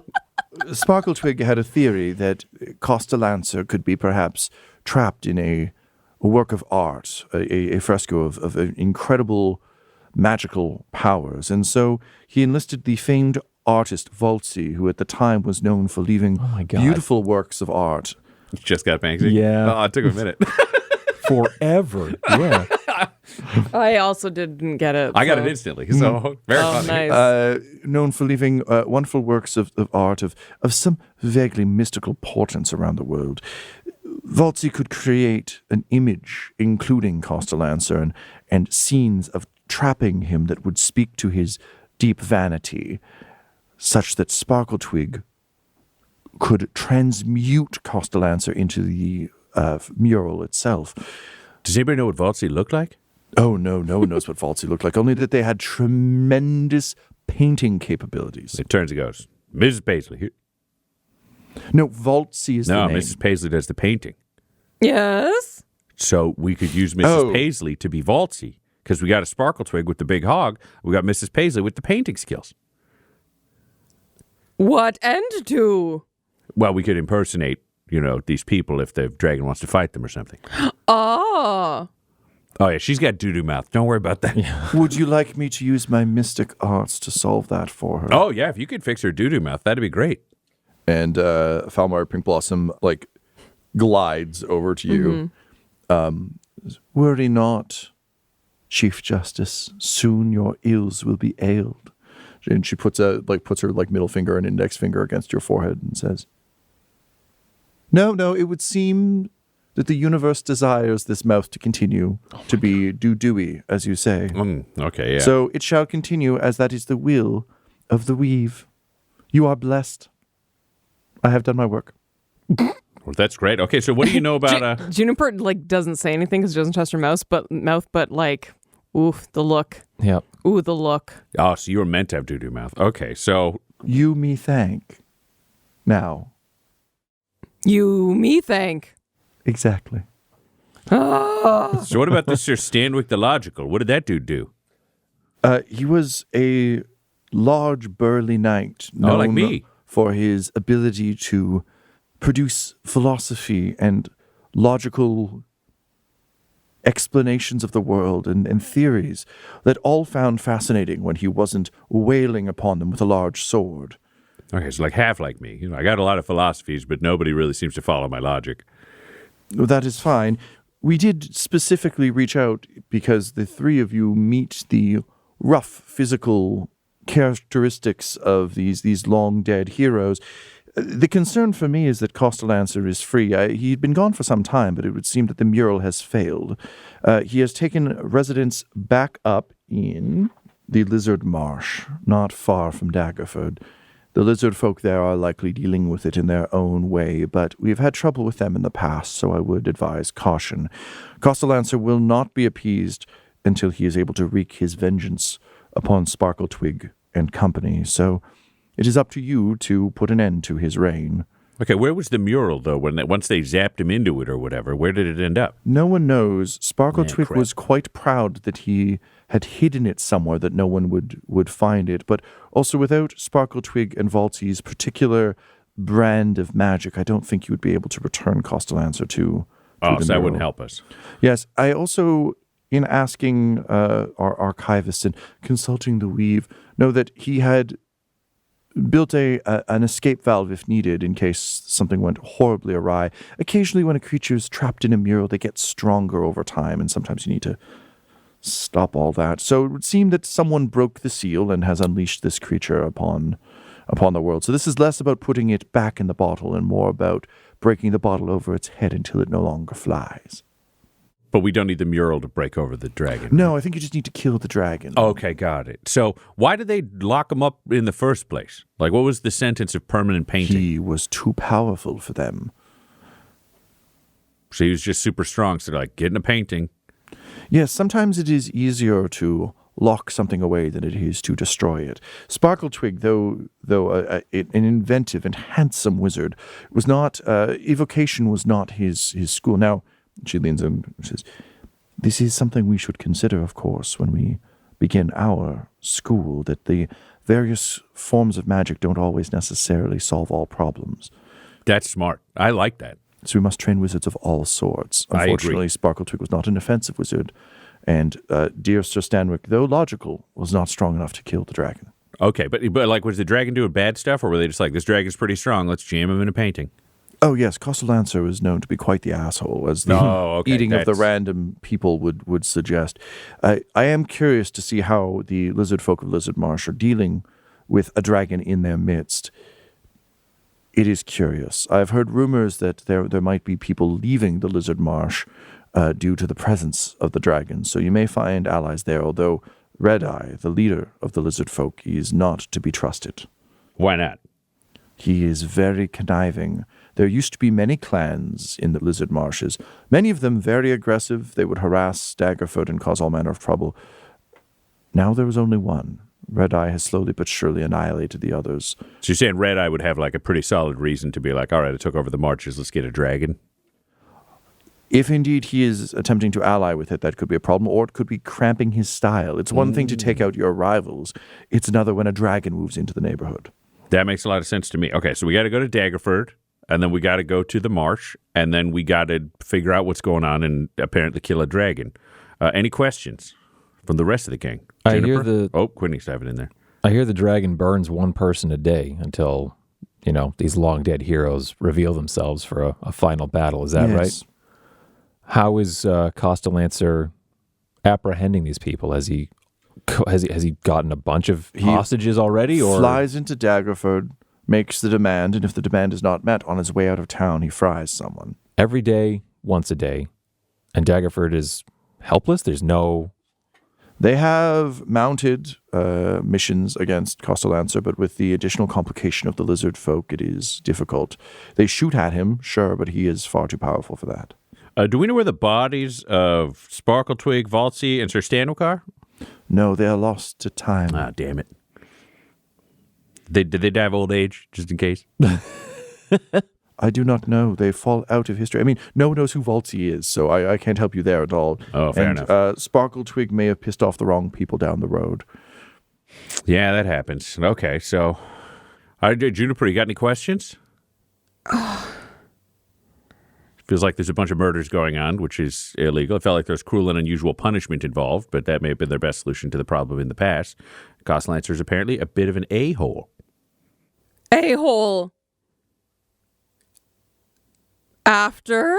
Sparkletwig had a theory that Costalancer could be perhaps trapped in a work of art, a fresco of incredible magical powers. And so he enlisted the famed artist Voltzi, who at the time was known for leaving my God. beautiful works of art. Just got Banksy? Yeah. Oh, it took a minute. Forever. Yeah. I also didn't get it. I got so- it instantly. So very funny. Nice. Known for leaving wonderful works of art of some vaguely mystical portents around the world. Voltzi could create an image, including Costalancer, and scenes of trapping him that would speak to his deep vanity, such that Sparkletwig could transmute Costalancer into the mural itself. Does anybody know what Valtzy looked like? Oh, no one knows what Valtzy looked like, only that they had tremendous painting capabilities. It turns and goes, Mrs. Paisley. Here. No, Valtzy is the No, name. Mrs. Paisley does the painting. Yes. So we could use Mrs. Paisley to be Valtzy because we got a Sparkle Twig with the big hog. We got Mrs. Paisley with the painting skills. What end to? Well, we could impersonate, these people if the dragon wants to fight them or something. Oh. Oh, yeah, she's got doo-doo mouth. Don't worry about that. Would you like me to use my mystic arts to solve that for her? Oh, yeah, if you could fix her doo-doo mouth, that'd be great. And Falmar Pink Blossom, glides over to you. Worry not, Chief Justice. Soon your ills will be ailed. And she puts her middle finger and index finger against your forehead and says, No, it would seem that the universe desires this mouth to continue to be doo-dooey, as you say. Okay, yeah. So it shall continue as that is the will of the weave. You are blessed. I have done my work. Well, that's great. Okay, so what do you know about... Juniper doesn't say anything because she doesn't trust her mouth, but oof, the look. Yep. Ooh, the look. Oh, so you were meant to have doo-doo mouth. Okay, so... You me thank. Now. You me thank. Exactly. So what about this Sir Stanwick the Logical? What did that dude do? He was a large, burly knight known like me. for his ability to produce philosophy and logical explanations of the world and theories that all found fascinating when he wasn't wailing upon them with a large sword. Okay, so half like me. I got a lot of philosophies, but nobody really seems to follow my logic. That is fine. We did specifically reach out because the three of you meet the rough physical characteristics of these long dead heroes. The concern for me is that Costalancer is free. He'd been gone for some time, but it would seem that the mural has failed. He has taken residence back up in the Lizard Marsh, not far from Daggerford. The lizard folk there are likely dealing with it in their own way, but we've had trouble with them in the past, so I would advise caution. Costalancer will not be appeased until he is able to wreak his vengeance upon Sparkle Twig and company, so it is up to you to put an end to his reign. Okay, where was the mural, though, once they zapped him into it or whatever? Where did it end up? No one knows. Sparkle Twig crap. was quite proud that he had hidden it somewhere that no one would find it, but also without Sparkle Twig and Valtzy's particular brand of magic, I don't think you would be able to return Costalancer to Oh, the so that mural. wouldn't help us. Yes, I also, in asking our archivist and consulting the Weave, know that he had built an escape valve if needed in case something went horribly awry. Occasionally when a creature is trapped in a mural, they get stronger over time, and sometimes you need to stop all that. So it would seem that someone broke the seal and has unleashed this creature upon the world. So this is less about putting it back in the bottle and more about breaking the bottle over its head until it no longer flies. But we don't need the mural to break over the dragon. No, I think you just need to kill the dragon. Okay, got it. So why did they lock him up in the first place? What was the sentence of permanent painting? He was too powerful for them. So he was just super strong. So get in a painting. Yes, sometimes it is easier to lock something away than it is to destroy it. Sparkle Twig, though an inventive and handsome wizard, was not evocation was not his school. Now, she leans in and says, "This is something we should consider, of course, when we begin our school, that the various forms of magic don't always necessarily solve all problems. That's smart. I like that. So we must train wizards of all sorts. I agree. Unfortunately, Sparkle Twig was not an offensive wizard, and dear Sir Stanwick, though logical, was not strong enough to kill the dragon." Okay, but was the dragon doing bad stuff, or were they just this dragon's pretty strong, let's jam him in a painting? Oh, yes, Costalancer was known to be quite the asshole, as the eating of the random people would suggest. I am curious to see how the lizard folk of Lizard Marsh are dealing with a dragon in their midst. It is curious. I've heard rumors that there might be people leaving the Lizard Marsh due to the presence of the dragon, so you may find allies there, although Red Eye, the leader of the lizard folk, is not to be trusted. Why not? He is very conniving. There used to be many clans in the Lizard Marshes, many of them very aggressive. They would harass Daggerfoot and cause all manner of trouble. Now there was only one. Red Eye has slowly but surely annihilated the others. So you're saying Red Eye would have like a pretty solid reason to be like, all right, I took over the marches, let's get a dragon? If indeed he is attempting to ally with it, that could be a problem, or it could be cramping his style. It's one thing to take out your rivals. It's another when a dragon moves into the neighborhood. That makes a lot of sense to me. Okay, so we got to go to Daggerford, and then we got to go to the marsh, and then we got to figure out what's going on and apparently kill a dragon. Any questions from the rest of the gang? I Juniper? hear the- Oh, Quinny's having it in there. I hear the dragon burns one person a day until, these long dead heroes reveal themselves for a final battle. Is that Yes. right? How is Costalancer apprehending these people? Has he gotten a bunch of hostages already? Or Flies into Daggerford, makes the demand, and if the demand is not met, on his way out of town, he fries someone. every day, once a day, and Daggerford is helpless? There's no... They have mounted missions against Costalancer, but with the additional complication of the lizard folk, it is difficult. They shoot at him, sure, but he is far too powerful for that. Do we know where the bodies of Sparkletwig, Valtzy, and Sir Stanwick are? No, they are lost to time. Ah, damn it. Did they die of old age, just in case? I do not know. They fall out of history. I mean, no one knows who Valtzy is, so I can't help you there at all. Oh, fair enough. Sparkletwig may have pissed off the wrong people down the road. Yeah, that happens. Okay, so... Juniper, you got any questions? Feels like there's a bunch of murders going on, which is illegal. It felt like there's cruel and unusual punishment involved, but that may have been their best solution to the problem in the past. Costalancer's apparently a bit of an a-hole. A-hole. After?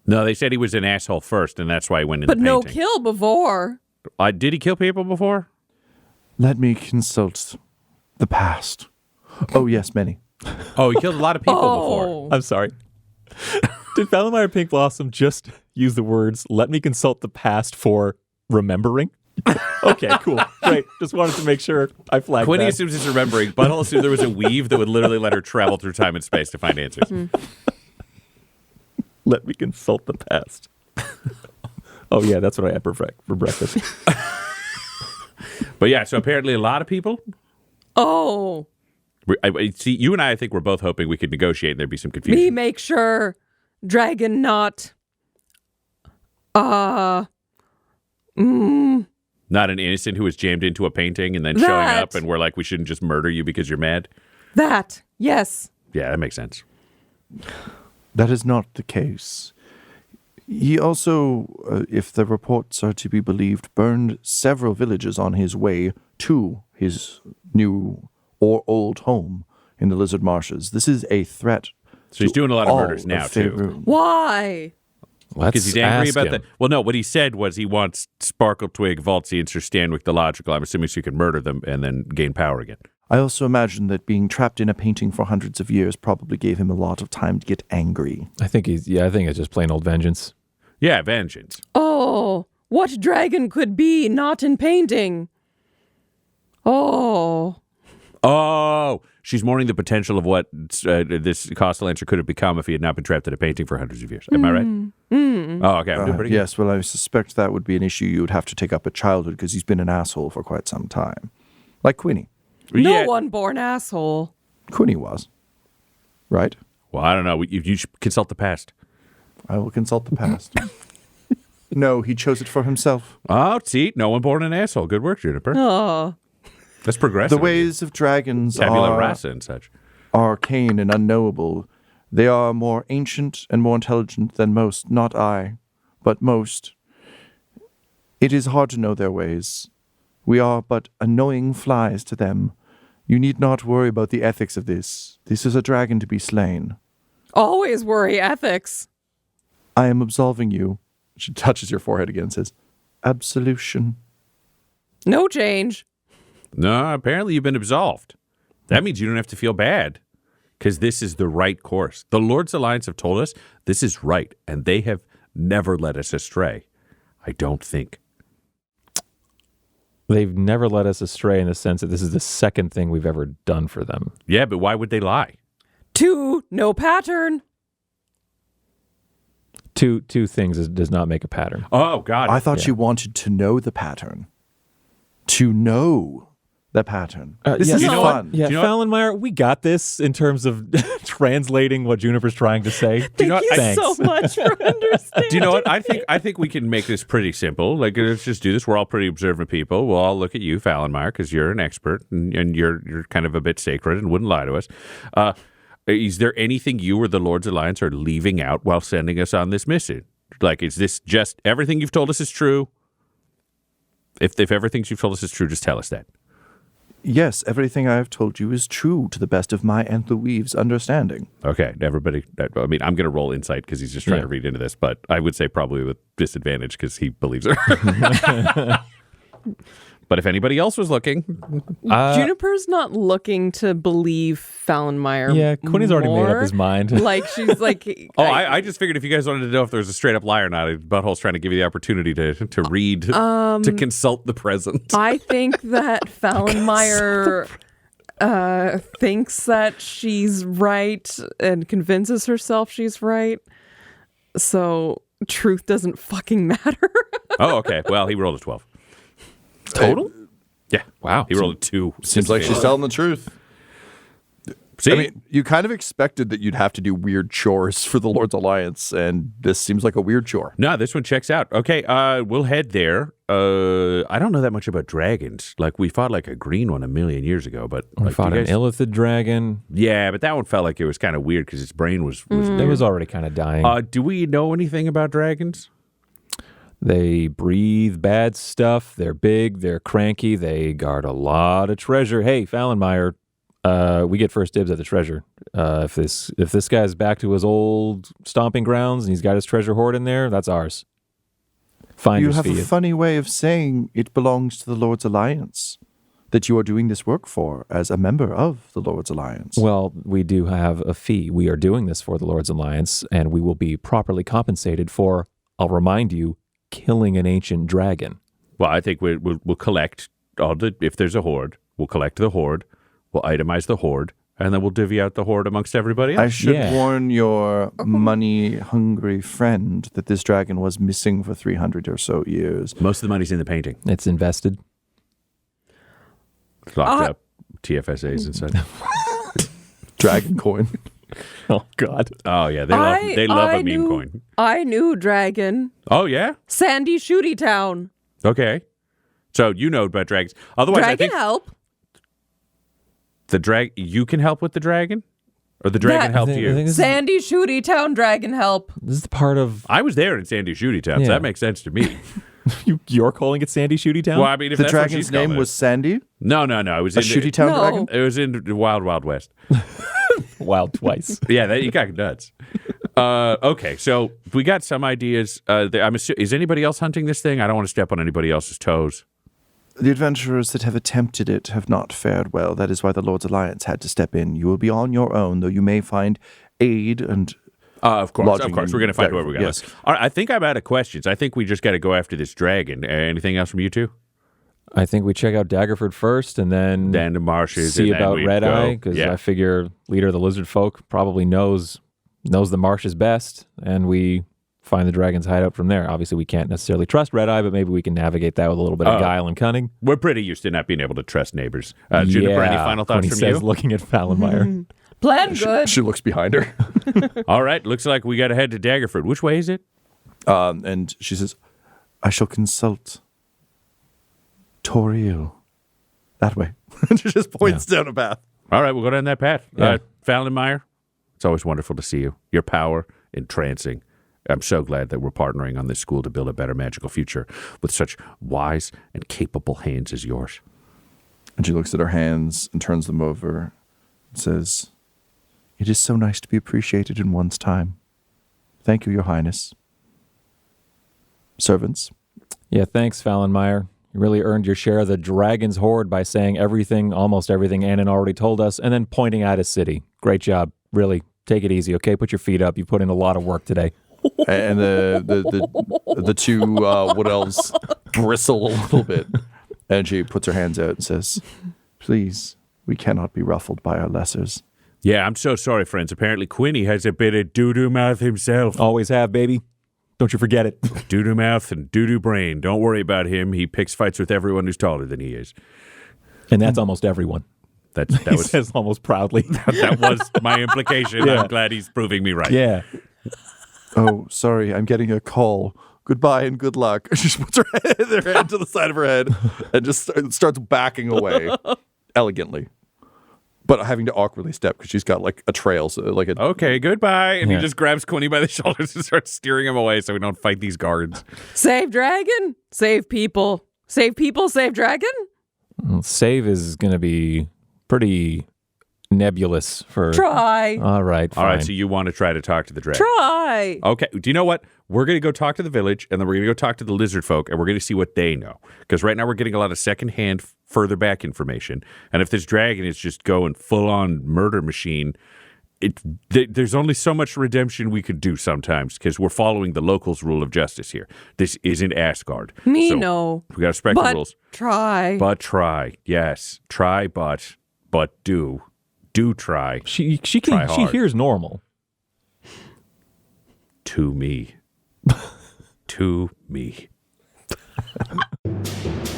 No, they said he was an asshole first, and that's why he went in But the no painting. kill before. Did he kill people before? Let me consult the past. Oh, yes, many. Oh, he killed a lot of people before. Oh. I'm sorry. Did Valamire Pink Blossom just use the words, let me consult the past for remembering? Okay, cool. Great. Just wanted to make sure I flagged Quinny that. assumes he's remembering. Butthole assumed there was a weave that would literally let her travel through time and space to find answers. Let me consult the past. Oh, yeah, that's what I had for breakfast. But yeah, so apparently a lot of people. Oh. See, you and I think we're both hoping we could negotiate and there'd be some Me confusion. make sure dragon not Not an innocent who was jammed into a painting and then showing That. up and we're like, we shouldn't just murder you because you're mad. that. Yes. Yeah, that makes sense. That is not the case. He also, if the reports are to be believed, burned several villages on his way to his new or old home in the Lizard Marshes. This is a threat. So he's doing a lot of all murders now, too. Faerun. Why? Because he's angry ask about him. that. Well, no, what he said was he wants Sparkletwig, Valtzy, and Sir Stanwick the Logical. I'm assuming so you can murder them and then gain power again. I also imagine that being trapped in a painting for hundreds of years probably gave him a lot of time to get angry. I think it's just plain old vengeance. Yeah, vengeance. Oh, what dragon could be not in painting? Oh. Oh, she's mourning the potential of what this Costalancer could have become if he had not been trapped in a painting for hundreds of years. Am I right? Oh, okay. I'm doing pretty good. Yes, well, I suspect that would be an issue you would have to take up at childhood because he's been an asshole for quite some time. Like Quinny. No Yeah. one born asshole. Quinny was. Right? Well, I don't know. You should consult the past. I will consult the past. No, he chose it for himself. Oh, see, no one born an asshole. Good work, Juniper. Oh. That's progressive. The ways of dragons Tabula are rasa and such. arcane and unknowable. They are more ancient and more intelligent than most, not I, but most. It is hard to know their ways. We are but annoying flies to them. You need not worry about the ethics of this. This is a dragon to be slain. Always worry ethics. I am absolving you. She touches your forehead again and says, absolution. No change. No, apparently you've been absolved. That means you don't have to feel bad because this is the right course. The Lord's Alliance have told us this is right, and they have never led us astray. I don't think. They've never led us astray in the sense that this is the second thing we've ever done for them. Yeah, but why would they lie? 2, no pattern. Two things does not make a pattern. Oh, God. I thought you wanted to know the pattern. To know the pattern. This yeah, is you know fun. Yeah, Do you know Fallenmeyer, we got this in terms of translating what Juniper's trying to say. Thank you Thanks. so much for understanding. Do you know what? I think we can make this pretty simple. Like, let's just do this. We're all pretty observant people. We'll all look at you, Fallenmeyer, because you're an expert and you're kind of a bit sacred and wouldn't lie to us. Is there anything you or the Lord's Alliance are leaving out while sending us on this mission? Like, is this just everything you've told us is true? If everything you've told us is true, just tell us that. Yes, everything I have told you is true to the best of my and Louise's understanding. Okay, everybody. I mean, I'm going to roll insight because he's just trying to read into this, but I would say probably with disadvantage because he believes her. But if anybody else was looking, Juniper's not looking to believe Fallenmeyer. Yeah, Quinny's already made up more. his mind. Like, she's like, I just figured if you guys wanted to know if there was a straight up lie or not, Butthole's trying to give you the opportunity to read, to consult the present. I think that Fallenmeyer thinks that she's right and convinces herself she's right. So truth doesn't fucking matter. Oh, okay. Well, he rolled a 12. Total? Yeah. Wow. He rolled a 2. Seems like she's telling the truth. See? I mean, you kind of expected that you'd have to do weird chores for the Lord's Alliance, and this seems like a weird chore. No, this one checks out. Okay, we'll head there. I don't know that much about dragons. Like, we fought like a green one a million years ago, but We like, fought you an guys- illithid dragon. Yeah, but that one felt like it was kind of weird because its brain was It weird. was already kind of dying. Do we know anything about dragons? They breathe bad stuff. They're big. They're cranky. They guard a lot of treasure. Hey, Fallenmeyer, we get first dibs at the treasure. If this guy's back to his old stomping grounds and he's got his treasure hoard in there, that's ours. You Finder's have fee. a funny way of saying it belongs to the Lord's Alliance, that you are doing this work for as a member of the Lord's Alliance. Well, we do have a fee. We are doing this for the Lord's Alliance, and we will be properly compensated for, I'll remind you, killing an ancient dragon. Well, I think we'll collect all the, if there's a hoard, we'll collect the hoard, we'll itemize the hoard, and then we'll divvy out the hoard amongst everybody I else. should Yeah. warn your money-hungry friend that this dragon was missing for 300 or so years. Most of the money's in the painting. It's invested. Locked up TFSAs and such. Dragon coin. Oh, God. Oh, yeah, they love a meme coin. I knew Dragon. Oh, yeah? Sandy Shooty Town. Okay. So you know about dragons. Otherwise, I Dragon think help. you can help with the dragon? Or the dragon That- helped I you? think this, Sandy Shooty Town, Dragon help. this is the part of I was there in Sandy Shooty Town, so Yeah. that makes sense to me. you're calling it Sandy Shooty Town. Well, I mean, if The that's what dragon's she's name calling was Sandy, it. No. It was a in shooty town No. dragon. It was in the Wild Wild West. Wild twice. Yeah, you got nuts. Okay, so we got some ideas. Is anybody else hunting this thing? I don't want to step on anybody else's toes. The adventurers that have attempted it have not fared well. That is why the Lord's Alliance had to step in. You will be on your own, though you may find aid and Of course. Lodging We're going to find whoever we got. yes. All right, I think I'm out of questions. I think we just got to go after this dragon. Anything else from you two? I think we check out Daggerford first and then Then the marshes. see and then about we'd Red go- Eye, because yeah. I figure leader of the lizard folk probably knows the marshes best, and we find the dragon's hideout from there. Obviously, we can't necessarily trust Red Eye, but maybe we can navigate that with a little bit of guile and cunning. We're pretty used to not being able to trust neighbors. Juniper, any final when thoughts he from says, you? looking at Fallenmeyer. Plan good. she looks behind her. All right, looks like we got to head to Daggerford. Which way is it? And she says, I shall consult Toriel. That way. She just points down a path. All right, we'll go down that path. Yeah. Fallenmeyer, it's always wonderful to see you. Your power, entrancing. I'm so glad that we're partnering on this school to build a better magical future with such wise and capable hands as yours. And she looks at her hands and turns them over and says, It is so nice to be appreciated in one's time. Thank you, Your Highness. Servants. Yeah, thanks, Fallenmeyer. You really earned your share of the dragon's hoard by saying almost everything Annan already told us, and then pointing out his city. Great job. Really, take it easy, okay? Put your feet up. You put in a lot of work today. And the two wood elves bristle a little bit. And she puts her hands out and says, Please, we cannot be ruffled by our lessers. Yeah, I'm so sorry, friends. Apparently, Quinny has a bit of doo-doo mouth himself. Always have, baby. Don't you forget it. Doo-doo mouth and doo-doo brain. Don't worry about him. He picks fights with everyone who's taller than he is. And that's almost everyone. That He was says almost proudly. that was my implication. Yeah. I'm glad he's proving me right. Yeah. Oh, sorry, I'm getting a call. Goodbye and good luck. She just puts their hand to the side of her head and just starts backing away elegantly, but having to awkwardly step because she's got like a trail, so like a. Okay, goodbye. And Yeah. he just grabs Quinny by the shoulders and starts steering him away so we don't fight these guards. Save dragon, save people. Save people, save dragon. Well, save is going to be pretty nebulous for. Try. All right. Fine. All right, so you want to try to talk to the dragon. Try. Okay, do you know what? We're going to go talk to the village, and then we're going to go talk to the lizard folk, and we're going to see what they know. Because right now we're getting a lot of secondhand, further back information. And if this dragon is just going full-on murder machine, there's only so much redemption we could do sometimes, because we're following the locals' rule of justice here. This isn't Asgard. Me So no. We got to respect the But rules. try. But try. Yes. Try, but do. Do try. She Try can. She hard. hears normal. To me. To me.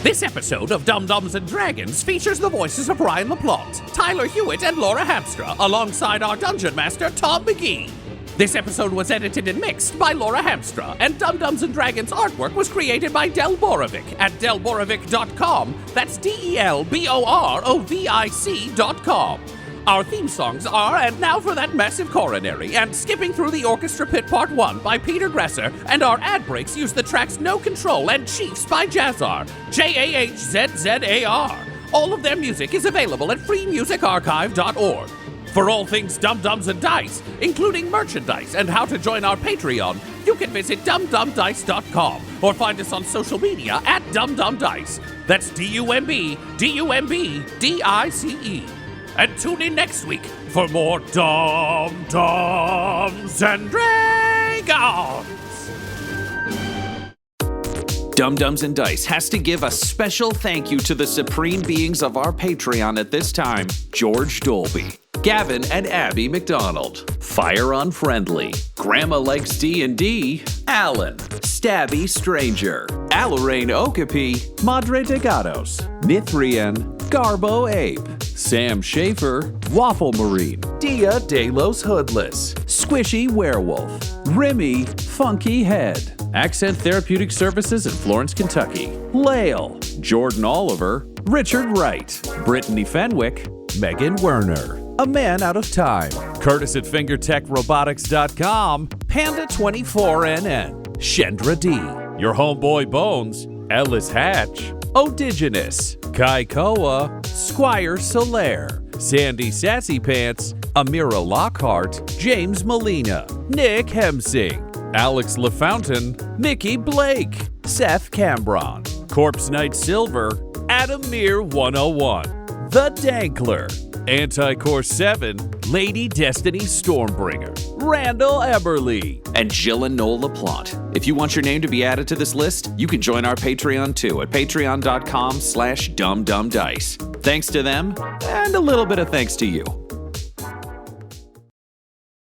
This episode of Dum-Dums and Dragons features the voices of Ryan LaPlante, Tyler Hewitt, and Laura Hamstra, alongside our Dungeon Master, Tom McGee. This episode was edited and mixed by Laura Hamstra, and Dum-Dums and Dragons artwork was created by Del Borovic at delborovic.com. That's DELBOROVIC.com. Our theme songs are And Now for That Massive Coronary and Skipping Through the Orchestra Pit Part 1 by Peter Gresser, and our ad breaks use the tracks No Control and Chiefs by Jazzar, JAHZZAR. All of their music is available at freemusicarchive.org. For all things Dum-Dums and Dice, including merchandise and how to join our Patreon, you can visit dumdumdice.com or find us on social media at dumdumdice. That's DUMBDICE. And tune in next week for more Dum-Dums and Dragons. Dum-Dums and Dice has to give a special thank you to the supreme beings of our Patreon at this time: George Dolby, Gavin and Abby McDonald, Fire Unfriendly, Grandma Likes D&D, Alan, Stabby Stranger, Alarain Okapi, Madre de Gatos, Mithrian, Garbo Ape, Sam Schaefer, Waffle Marine, Dia de los Hoodless, Squishy Werewolf, Remy Funky Head, Accent Therapeutic Services in Florence, Kentucky, Lael, Jordan Oliver, Richard Wright, Brittany Fenwick, Megan Werner, A Man Out of Time, Curtis at FingerTechRobotics.com, Panda24NN, Shendra D, Your Homeboy Bones, Ellis Hatch, Odigenous, Kai Koa, Squire Solaire, Sandy Sassy Pants, Amira Lockhart, James Molina, Nick Hemsing, Alex LaFountain, Nikki Blake, Seth Cambron, Corpse Knight Silver, Adamir 101, The Dankler, Anticore 7, Lady Destiny Stormbringer, Randall Eberly, and Jill and Noel LaPlante. If you want your name to be added to this list, you can join our Patreon too at patreon.com/dumdumdice. Thanks to them, and a little bit of thanks to you.